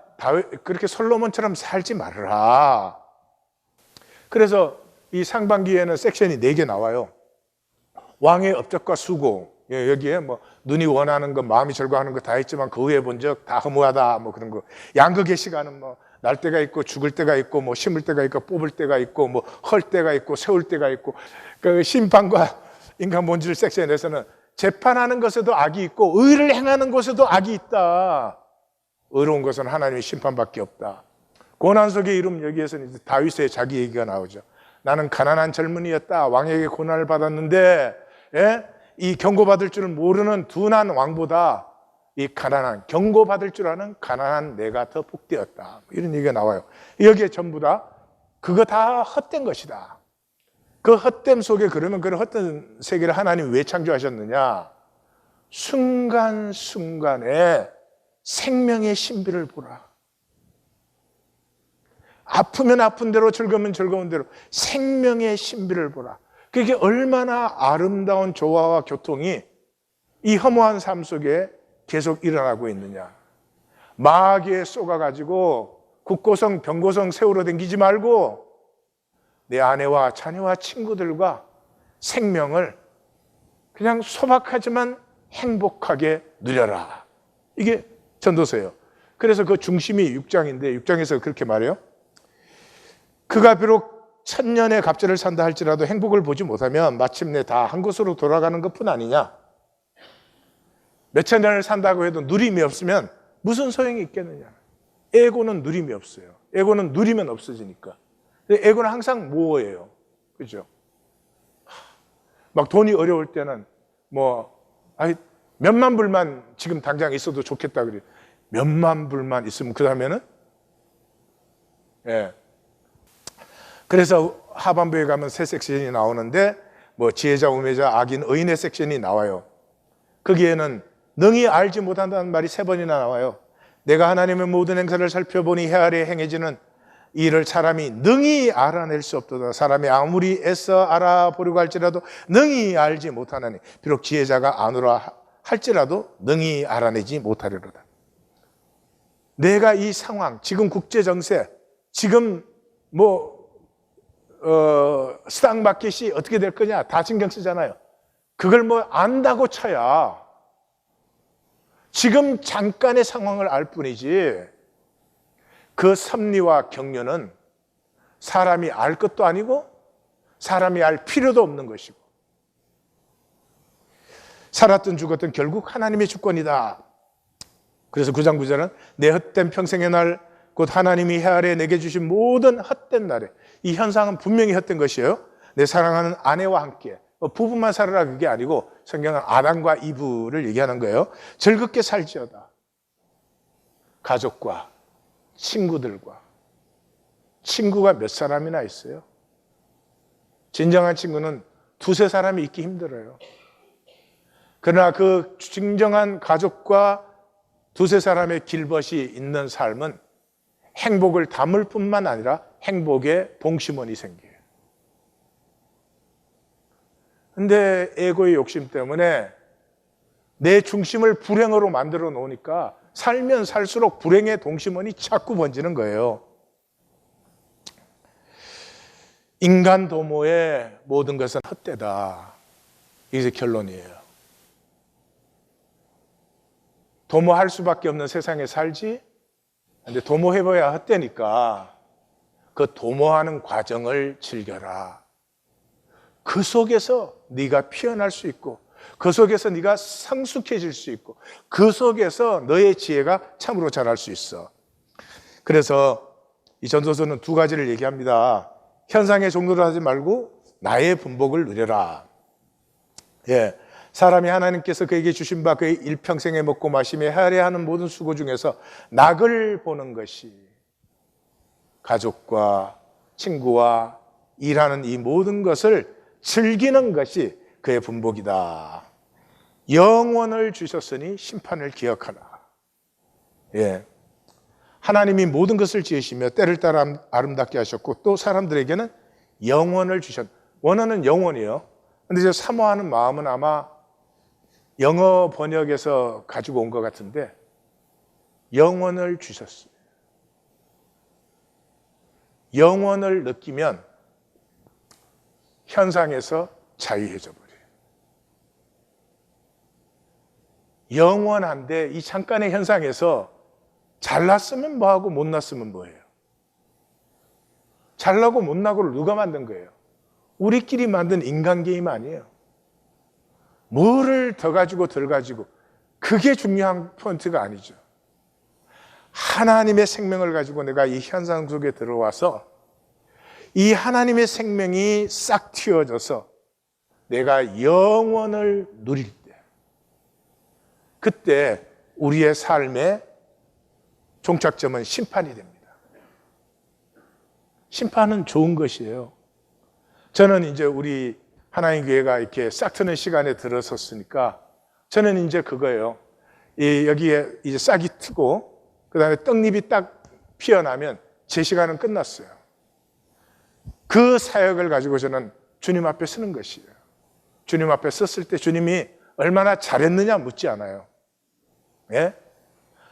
그렇게 솔로몬처럼 살지 말아라. 그래서 이 상반기에는 섹션이 4개 나와요. 왕의 업적과 수고. 여기에 뭐 눈이 원하는 거, 마음이 절거하는 거 다 있지만 그 후에 본 적 다 허무하다 뭐 그런 거. 양극의 시간은 뭐 날 때가 있고 죽을 때가 있고 뭐 심을 때가 있고 뽑을 때가 있고 뭐 헐 때가 있고 세울 때가 있고. 그 심판과 인간 본질 섹션에서는 재판하는 것에도 악이 있고 의를 행하는 것에도 악이 있다. 의로운 것은 하나님의 심판밖에 없다. 고난속의 이름 여기에서는 이제 다윗의 자기 얘기가 나오죠. 나는 가난한 젊은이였다. 왕에게 고난을 받았는데 이 경고받을 줄을 모르는 둔한 왕보다 이 가난한 경고받을 줄 아는 가난한 내가 더 복되었다. 이런 얘기가 나와요. 여기에 전부 다 그거 다 헛된 것이다. 그 헛됨 속에 그러면 그런 헛된 세계를 하나님이 왜 창조하셨느냐? 순간순간에 생명의 신비를 보라. 아프면 아픈 대로 즐거우면 즐거운 대로 생명의 신비를 보라. 그게 얼마나 아름다운 조화와 교통이 이 허무한 삶 속에 계속 일어나고 있느냐. 마귀에 쏘가가지고 국고성 병고성 세우러 댕기지 말고 내 아내와 자녀와 친구들과 생명을 그냥 소박하지만 행복하게 누려라. 이게 전도서예요. 그래서 그 중심이 6장인데 6장에서 그렇게 말해요. 그가 비록 1000년의 갑절을 산다 할지라도 행복을 보지 못하면 마침내 다 한 곳으로 돌아가는 것뿐 아니냐. 몇천 년을 산다고 해도 누림이 없으면 무슨 소용이 있겠느냐. 에고는 누림이 없어요. 에고는 누리면 없어지니까. 에고는 항상 뭐예요? 그죠? 막 돈이 어려울 때는 몇만 불만 지금 당장 있어도 좋겠다 그래요. 몇만 불만 있으면 그 다음에는 그래서 하반부에 가면 새 섹션이 나오는데 지혜자, 우매자, 악인, 의인의 섹션이 나와요. 거기에는 능히 알지 못한다는 말이 3번이나 나와요. 내가 하나님의 모든 행사를 살펴보니 헤아려 행해지는 이를 사람이 능히 알아낼 수 없도다. 사람이 아무리 애써 알아보려고 할지라도 능히 알지 못하나니 비록 지혜자가 아노라 할지라도 능히 알아내지 못하리로다. 내가 이 상황, 지금 국제정세, 지금 스탁마켓이 어떻게 될 거냐 다 신경 쓰잖아요. 그걸 안다고 쳐야 지금 잠깐의 상황을 알 뿐이지 그 섭리와 경륜은 사람이 알 것도 아니고 사람이 알 필요도 없는 것이고 살았든 죽었든 결국 하나님의 주권이다. 그래서 9장 9절은 내 헛된 평생의 날 곧 하나님이 헤아려 내게 주신 모든 헛된 날에 이 현상은 분명히 헛된 것이에요. 내 사랑하는 아내와 함께 부부만 살아라 그게 아니고 성경은 아담과 이브를 얘기하는 거예요. 즐겁게 살지어다. 가족과 친구들과. 친구가 몇 사람이나 있어요? 진정한 친구는 두세 사람이 있기 힘들어요. 그러나 그 진정한 가족과 두세 사람의 길벗이 있는 삶은 행복을 담을 뿐만 아니라 행복의 봉심원이 생겨요. 근데 에고의 욕심 때문에 내 중심을 불행으로 만들어 놓으니까 살면 살수록 불행의 동심원이 자꾸 번지는 거예요. 인간 도모의 모든 것은 헛되다. 이게 결론이에요. 도모할 수밖에 없는 세상에 살지? 근데 도모해봐야 헛되니까 그 도모하는 과정을 즐겨라. 그 속에서 네가 피어날 수 있고, 그 속에서 네가 성숙해질 수 있고, 그 속에서 너의 지혜가 참으로 자랄 수 있어. 그래서 이 전도서는 두 가지를 얘기합니다. 현상의 종노를 하지 말고 나의 분복을 누려라. 예, 사람이 하나님께서 그에게 주신 바 그의 일평생에 먹고 마시며 헤아려야 하는 모든 수고 중에서 낙을 보는 것이, 가족과 친구와 일하는 이 모든 것을 즐기는 것이 그의 분복이다. 영원을 주셨으니 심판을 기억하라. 예, 하나님이 모든 것을 지으시며 때를 따라 아름답게 하셨고 또 사람들에게는 영원을 주셨. 원어는 영원이요. 근데 저 사모하는 마음은 아마 영어 번역에서 가지고 온 것 같은데 영원을 주셨어요. 영원을 느끼면 현상에서 자유해져 버려요. 영원한데 이 잠깐의 현상에서 잘났으면 뭐하고 못났으면 뭐예요? 잘나고 못나고를 누가 만든 거예요? 우리끼리 만든 인간 게임 아니에요. 뭐를 더 가지고 덜 가지고 그게 중요한 포인트가 아니죠. 하나님의 생명을 가지고 내가 이 현상 속에 들어와서 이 하나님의 생명이 싹 튀어져서 내가 영원을 누릴 때, 그때 우리의 삶의 종착점은 심판이 됩니다. 심판은 좋은 것이에요. 저는 이제 우리 하나님 교회가 이렇게 싹 트는 시간에 들어섰으니까 저는 이제 그거예요. 여기에 이제 싹이 트고 그 다음에 떡잎이 딱 피어나면 제 시간은 끝났어요. 그 사역을 가지고 저는 주님 앞에 서는 것이에요. 주님 앞에 섰을 때 주님이 얼마나 잘했느냐 묻지 않아요. 예?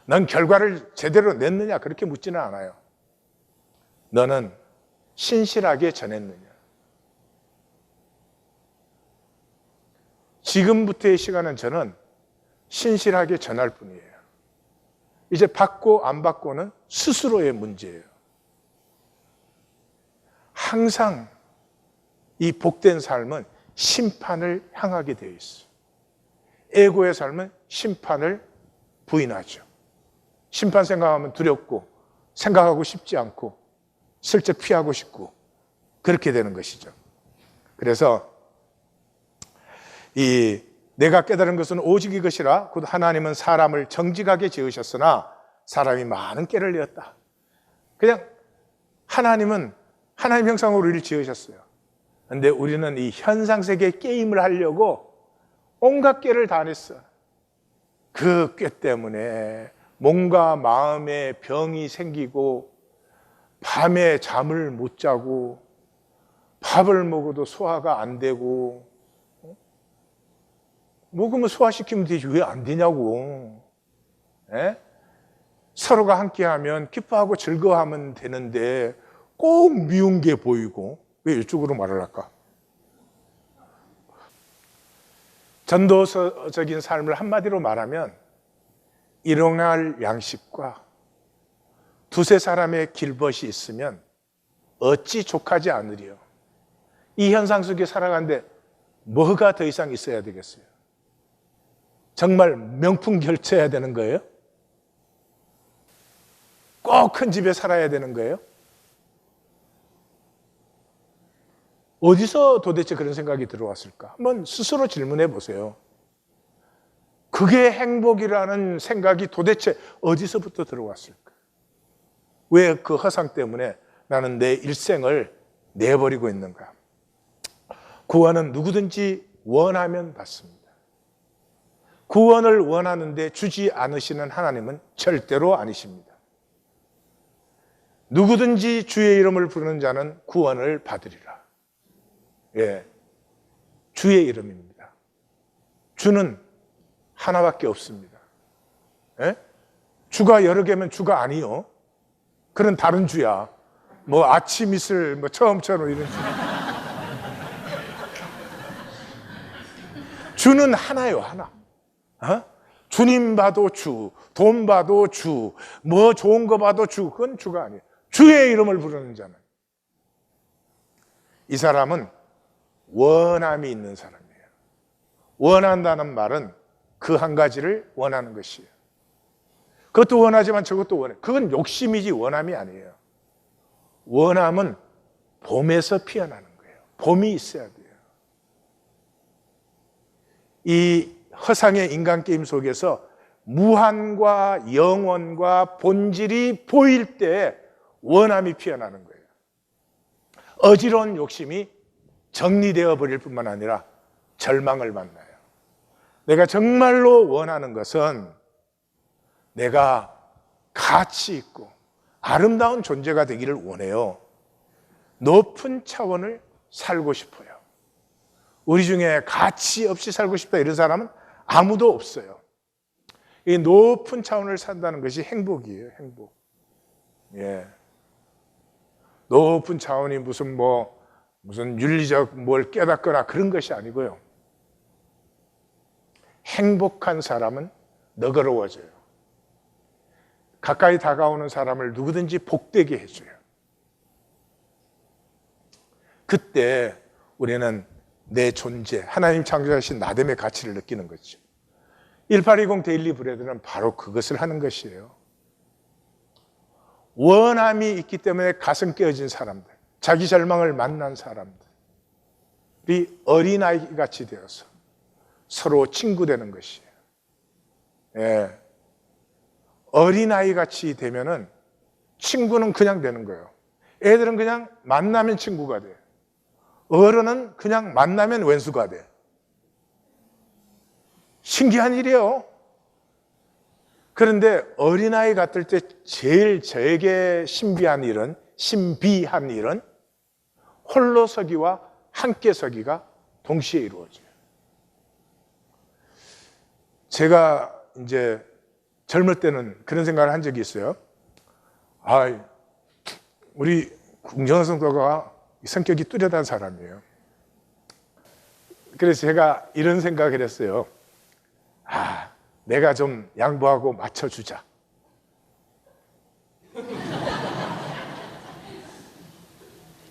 넌 결과를 제대로 냈느냐 그렇게 묻지는 않아요. 너는 신실하게 전했느냐. 지금부터의 시간은 저는 신실하게 전할 뿐이에요. 이제 받고 안 받고는 스스로의 문제예요. 항상 이 복된 삶은 심판을 향하게 되어 있어요. 에고의 삶은 심판을 부인하죠. 심판 생각하면 두렵고 생각하고 싶지 않고 슬쩍 피하고 싶고 그렇게 되는 것이죠. 그래서 내가 깨달은 것은 오직 이것이라 곧 하나님은 사람을 정직하게 지으셨으나 사람이 많은 깨를 내었다. 그냥 하나님은 하나님 형상으로 우리를 지으셨어요. 그런데 우리는 이 현상세계 게임을 하려고 온갖 깨를 다 냈어. 그 꾀 때문에 몸과 마음에 병이 생기고 밤에 잠을 못 자고 밥을 먹어도 소화가 안 되고 먹으면 소화시키면 되지 왜 안 되냐고. 에? 서로가 함께하면 기뻐하고 즐거워하면 되는데 꼭 미운 게 보이고. 왜 이쪽으로 말을 할까? 전도서적인 삶을 한마디로 말하면 일용할 양식과 두세 사람의 길벗이 있으면 어찌 족하지 않으리요. 이 현상 속에 살아가는데 뭐가 더 이상 있어야 되겠어요? 정말 명품 결제해야 되는 거예요? 꼭 큰 집에 살아야 되는 거예요? 어디서 도대체 그런 생각이 들어왔을까? 한번 스스로 질문해 보세요. 그게 행복이라는 생각이 도대체 어디서부터 들어왔을까? 왜 그 허상 때문에 나는 내 일생을 내버리고 있는가? 구원은 누구든지 원하면 받습니다. 구원을 원하는데 주지 않으시는 하나님은 절대로 아니십니다. 누구든지 주의 이름을 부르는 자는 구원을 받으리라. 예, 주의 이름입니다. 주는 하나밖에 없습니다. 예? 주가 여러 개면 주가 아니요. 그런 다른 주야. 뭐 아침 이슬, 뭐 처음처럼 이런 주. 주는 하나요, 하나. 어? 주님 봐도 주, 돈 봐도 주, 뭐 좋은 거 봐도 주, 그건 주가 아니에요. 주의 이름을 부르는 자는. 이 사람은 원함이 있는 사람이에요. 원한다는 말은 그 한 가지를 원하는 것이에요. 그것도 원하지만 저것도 원해. 그건 욕심이지 원함이 아니에요. 원함은 봄에서 피어나는 거예요. 봄이 있어야 돼요. 이 허상의 인간 게임 속에서 무한과 영원과 본질이 보일 때 원함이 피어나는 거예요. 어지러운 욕심이 정리되어 버릴 뿐만 아니라 절망을 만나요. 내가 정말로 원하는 것은 내가 가치 있고 아름다운 존재가 되기를 원해요. 높은 차원을 살고 싶어요. 우리 중에 가치 없이 살고 싶다 이런 사람은 아무도 없어요. 이 높은 차원을 산다는 것이 행복이에요, 행복. 예. 높은 차원이 무슨 윤리적 뭘 깨닫거나 그런 것이 아니고요. 행복한 사람은 너그러워져요. 가까이 다가오는 사람을 누구든지 복되게 해줘요. 그때 우리는 내 존재, 하나님 창조하신 나됨의 가치를 느끼는 거죠. 1820 데일리 브레드는 바로 그것을 하는 것이에요. 원함이 있기 때문에 가슴 깨어진 사람들, 자기 절망을 만난 사람들이 어린아이같이 되어서 서로 친구 되는 것이에요. 예. 어린아이같이 되면은 친구는 그냥 되는 거예요. 애들은 그냥 만나면 친구가 돼. 어른은 그냥 만나면 왼수가 돼. 신기한 일이에요. 그런데 어린아이 같을 때 제일 저에게 신비한 일은 홀로 서기와 함께 서기가 동시에 이루어져요. 제가 이제 젊을 때는 그런 생각을 한 적이 있어요. 우리 궁정한 성도가 성격이 뚜렷한 사람이에요. 그래서 제가 이런 생각을 했어요. 내가 좀 양보하고 맞춰주자.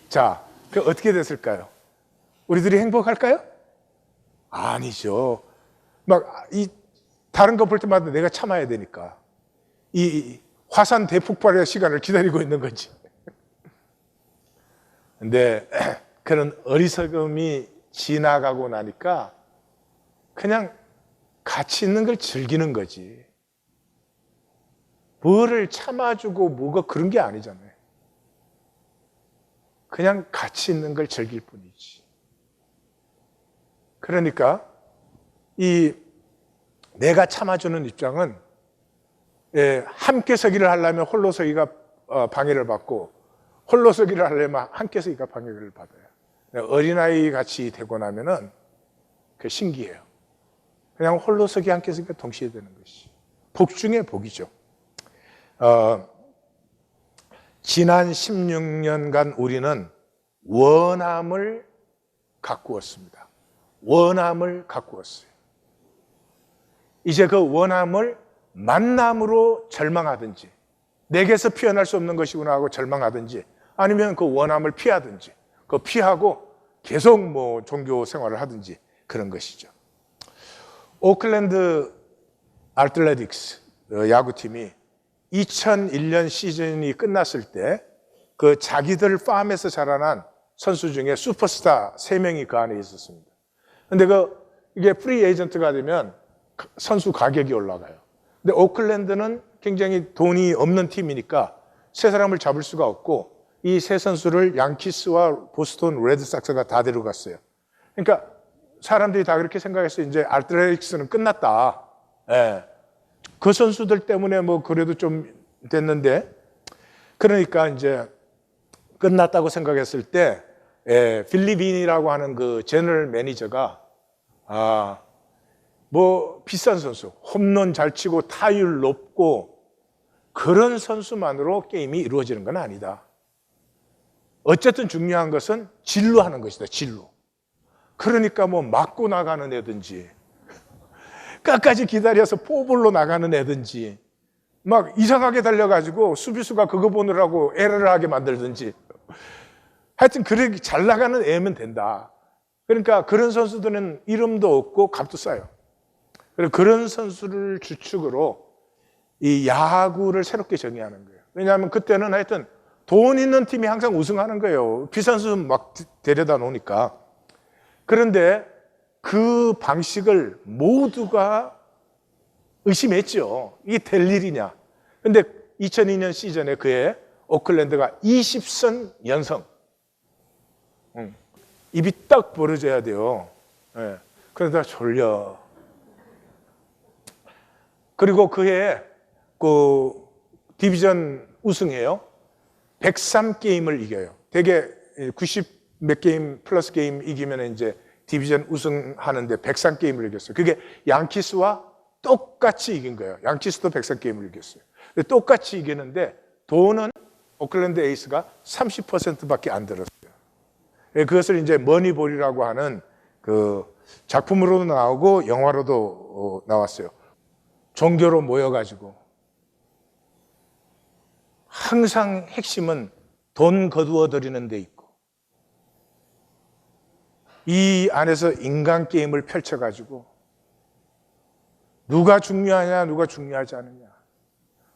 자, 그 어떻게 됐을까요? 우리들이 행복할까요? 아니죠. 다른 거 볼 때마다 내가 참아야 되니까. 이 화산 대폭발의 시간을 기다리고 있는 거지. 근데 그런 어리석음이 지나가고 나니까 그냥 가치 있는 걸 즐기는 거지. 뭐를 참아주고 뭐가 그런 게 아니잖아요. 그냥 가치 있는 걸 즐길 뿐이지. 그러니까 내가 참아주는 입장은 함께 서기를 하려면 홀로 서기가 방해를 받고 홀로 서기를 하려면 함께 서기가 방해를 받아요. 어린아이 같이 되고 나면은 그 신기해요. 그냥 홀로 서기 함께 서기가 동시에 되는 것이 복 중에 복이죠. 지난 16년간 우리는 원함을 가꾸었습니다. 원함을 가꾸었어요. 이제 그 원함을 만남으로 절망하든지 내게서 피어날 수 없는 것이구나 하고 절망하든지 아니면 그 원함을 피하든지 그 피하고 계속 종교 생활을 하든지 그런 것이죠. 오클랜드 아틀레틱스 야구팀이 2001년 시즌이 끝났을 때 그 자기들 팜에서 자라난 선수 중에 슈퍼스타 3명이 그 안에 있었습니다. 근데 이게 프리 에이전트가 되면 선수 가격이 올라가요. 근데 오클랜드는 굉장히 돈이 없는 팀이니까 세 사람을 잡을 수가 없고 이 세 선수를 양키스와 보스턴 레드삭스가 다 데려갔어요. 그러니까 사람들이 다 그렇게 생각했어요. 이제 아트레틱스는 끝났다. 예. 그 선수들 때문에 뭐 그래도 좀 됐는데, 그러니까 이제 끝났다고 생각했을 때 필리빈이라고 하는 그 제너럴 매니저가 뭐 비싼 선수, 홈런 잘 치고 타율 높고 그런 선수만으로 게임이 이루어지는 건 아니다. 어쨌든 중요한 것은 진로 하는 것이다. 진로. 그러니까 뭐 맞고 나가는 애든지 끝까지 기다려서 포볼로 나가는 애든지 막 이상하게 달려가지고 수비수가 그거 보느라고 에러를 하게 만들든지 하여튼 그렇게 잘 나가는 애면 된다. 그러니까 그런 선수들은 이름도 없고 값도 싸요. 그래서 그런 선수를 주축으로 이 야구를 새롭게 정의하는 거예요. 왜냐하면 그때는 하여튼 돈 있는 팀이 항상 우승하는 거예요. 비싼 선수 막 데려다 놓으니까. 그런데 그 방식을 모두가 의심했죠. 이게 될 일이냐. 근데 2002년 시즌에 그해 오클랜드가 20선 연성. 입이 딱 벌어져야 돼요. 네. 그러다 졸려. 그리고 그해 그 디비전 우승해요. 103게임을 이겨요. 되게 90 몇 게임 플러스 게임 이기면 이제 디비전 우승하는데 103게임을 이겼어요. 그게 양키스와 똑같이 이긴 거예요. 양키스도 103게임을 이겼어요. 근데 똑같이 이기는데 돈은 오클랜드 에이스가 30%밖에 안 들었어요. 그것을 이제 머니볼이라고 하는 그 작품으로도 나오고 영화로도 나왔어요. 종교로 모여가지고 항상 핵심은 돈 거두어 들이는 데 있고 이 안에서 인간 게임을 펼쳐가지고 누가 중요하냐 누가 중요하지 않느냐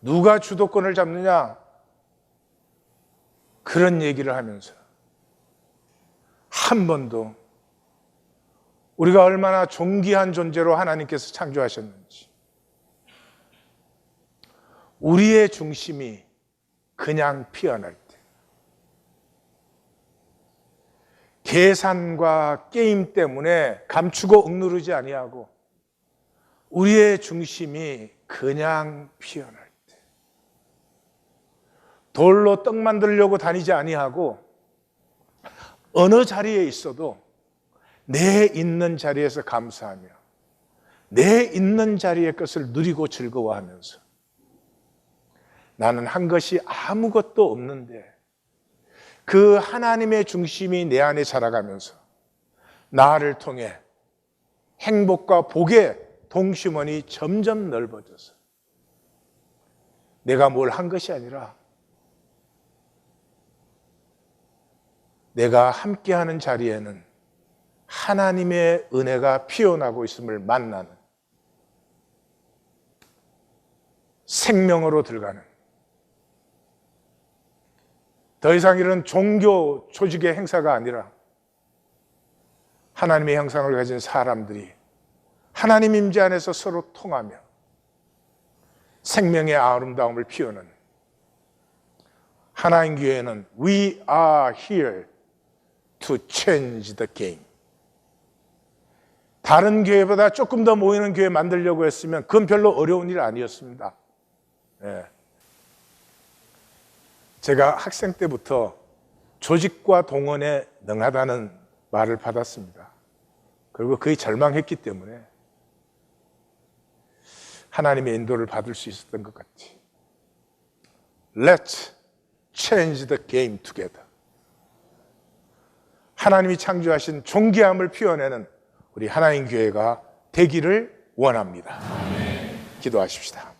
누가 주도권을 잡느냐 그런 얘기를 하면서 한 번도 우리가 얼마나 존귀한 존재로 하나님께서 창조하셨는지 우리의 중심이 그냥 피어날 때 계산과 게임 때문에 감추고 억누르지 아니하고 우리의 중심이 그냥 피어날 때 돌로 떡 만들려고 다니지 아니하고 어느 자리에 있어도 내 있는 자리에서 감사하며 내 있는 자리의 것을 누리고 즐거워하면서 나는 한 것이 아무것도 없는데 그 하나님의 중심이 내 안에 자라가면서 나를 통해 행복과 복의 동심원이 점점 넓어져서 내가 뭘 한 것이 아니라 내가 함께하는 자리에는 하나님의 은혜가 피어나고 있음을 만나는 생명으로 들어가는 더 이상 이런 종교 조직의 행사가 아니라 하나님의 형상을 가진 사람들이 하나님 임재 안에서 서로 통하며 생명의 아름다움을 피우는 하나님 교회는 We are here to change the game. 다른 교회보다 조금 더 모이는 교회 만들려고 했으면 그건 별로 어려운 일 아니었습니다. 예. 제가 학생 때부터 조직과 동원에 능하다는 말을 받았습니다. 그리고 거의 절망했기 때문에 하나님의 인도를 받을 수 있었던 것 같아요. Let's change the game together. 하나님이 창조하신 존귀함을 피워내는 우리 하나님 교회가 되기를 원합니다. 기도하십시다.